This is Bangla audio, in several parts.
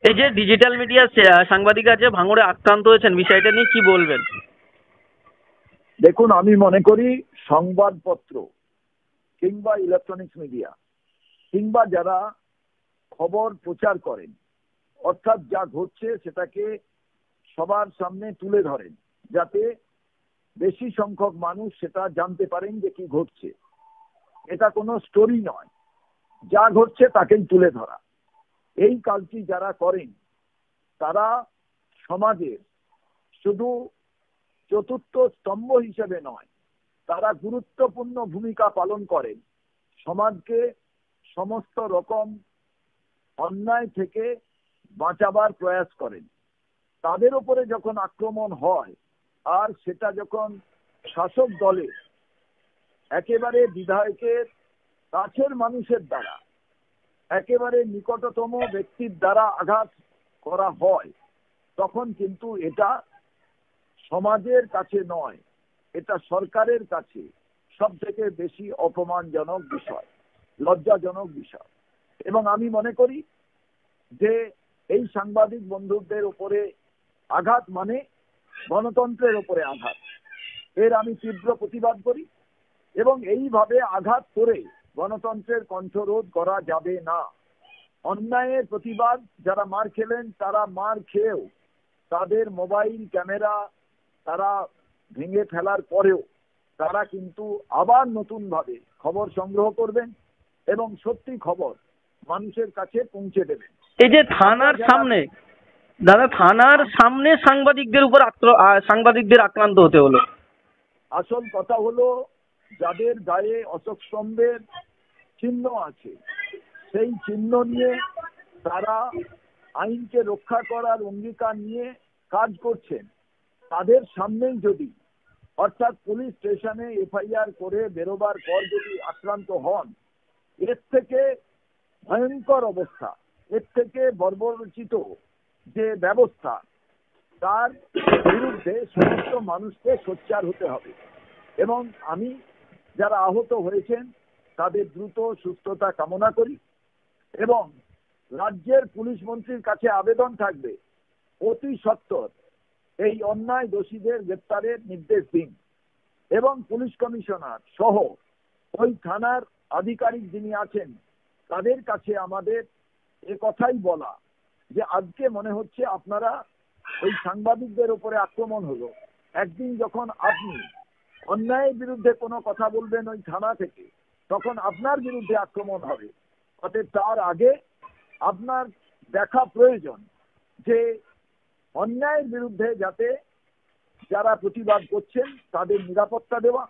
এই যে ডিজিটাল মিডিয়া সাংবাদিকরা যে ভাঙড়ে আক্রান্ত হয়েছেন, বিষয়টা নিয়ে কি বলবেন? দেখুন, আমি মনে করি সংবাদপত্র কিংবা ইলেকট্রনিক্স মিডিয়া কিংবা যারা খবর প্রচার করেন, অর্থাৎ যা ঘটছে সেটাকে সবার সামনে তুলে ধরেন যাতে বেশি সংখ্যক মানুষ সেটা জানতে পারেন যে কি ঘটছে। এটা কোনো স্টোরি নয়, যা ঘটছে তাকেই তুলে ধরা। এই কাজটি যারা করেন তারা সমাজের শুধু চতুর্থ স্তম্ভ হিসেবে নয়, তারা গুরুত্বপূর্ণ ভূমিকা পালন করেন। সমাজকে সমস্ত রকম অন্যায় থেকে বাঁচাবার প্রয়াস করেন। তাদের উপরে যখন আক্রমণ হয়, আর সেটা যখন শাসক দলে একেবারে বিধায়কের কাছের মানুষের দ্বারা, একেবারে নিকটতম ব্যক্তির দ্বারা আঘাত করা হয়, তখন কিন্তু এটা সমাজের কাছে নয়, এটা সরকারের কাছে সব থেকে বেশি অপমানজনক বিষয়, লজ্জাজনক বিষয়। এবং আমি মনে করি যে এই সাংবাদিক বন্ধুদের উপরে আঘাত মানে গণতন্ত্রের উপরে আঘাত। এর আমি তীব্র প্রতিবাদ করি এবং এইভাবে আঘাত করে গণতন্ত্রের কণ্ঠরোধ করা যাবে না। অন্যায়ের প্রতিবাদ, যারা মার খেলেন তারা মার খেয়েও তাদের মোবাইল ক্যামেরা তারা ভেঙে ফেলার পরেও তারা কিন্তু আবার নতুন ভাবে খবর সংগ্রহ করবেন এবং সত্যি খবর মানুষের কাছে পৌঁছে দেবেন। এই যে থানার সামনে, দাদা, থানার সামনে সাংবাদিকদের উপর সাংবাদিকদের আক্রান্ত হতে হলো। আসল কথা হলো, যাদের গায়ে অশোক স্তম্ভের চিহ্ন আছে, সেই চিহ্ন নিয়ে তারা আইনকে রক্ষা করার অঙ্গীকার নিয়ে কাজ করছেন, তাদের সামনেই যদি, অর্থাৎ পুলিশ স্টেশনে এফআইআর করে বেরোবার পর যদি আক্রান্ত হন, এর থেকে ভয়ঙ্কর অবস্থা, এর থেকে বর্বরচিত যে ব্যবস্থা, তার বিরুদ্ধে সমস্ত মানুষকে সোচ্চার হতে হবে। এবং আমি যারা আহত হয়েছেন তাদের দ্রুত সুস্থতা কামনা করি এবং রাজ্যের পুলিশ মন্ত্রীর কাছে আবেদন থাকবে, অতি সত্বর এই অন্যায় দোষীদের গ্রেপ্তারের নির্দেশ দিন এবং পুলিশ কমিশনার সহ ওই থানার আধিকারিক যিনি আছেন তাদের কাছে আমাদের এ কথাই বলা যে আজকে মনে হচ্ছে আপনারা ওই সাংবাদিকদের উপরে আক্রমণ হলো, একদিন যখন আপনি অন্যায়ের বিরুদ্ধে কোনো কথা বলবেন ওই থানা থেকে, তখন আপনার বিরুদ্ধে আক্রমণ হবে। অতএব তার আগে আপনার দেখা প্রয়োজন যে অন্যায়ের বিরুদ্ধে যাতে যারা প্রতিবাদ করছেন তাদের নিরাপত্তা দেওয়া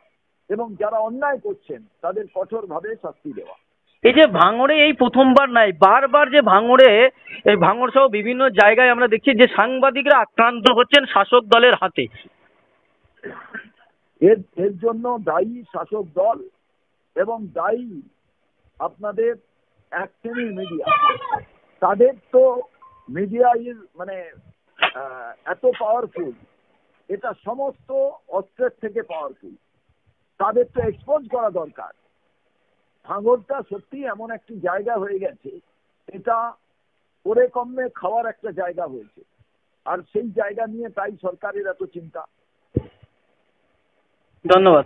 এবং যারা অন্যায় করছেন তাদের কঠোরভাবে শাস্তি দেওয়া। এই যে ভাঙড়ে এই প্রথমবার নাই, বারবার যে ভাঙড়ে, এই ভাঙড় সহ বিভিন্ন জায়গায় আমরা দেখছি যে সাংবাদিকরা আক্রান্ত হচ্ছেন শাসক দলের হাতে। এর জন্য দায়ী শাসক দল এবং দায়ী আপনাদের এক শ্রেণীর মিডিয়া। তাদের তো মিডিয়া মানে এত পাওয়ারফুল, এটা সমস্ত অস্ত্রের থেকে পাওয়ারফুল, তাদের তো এক্সপোজ করা দরকার। ভাঙড়টা সত্যি এমন একটি জায়গা হয়ে গেছে, এটা করে কমে খাওয়ার একটা জায়গা হয়েছে, আর সেই জায়গা নিয়ে তাই সরকারের এত চিন্তা। ধন্যবাদ।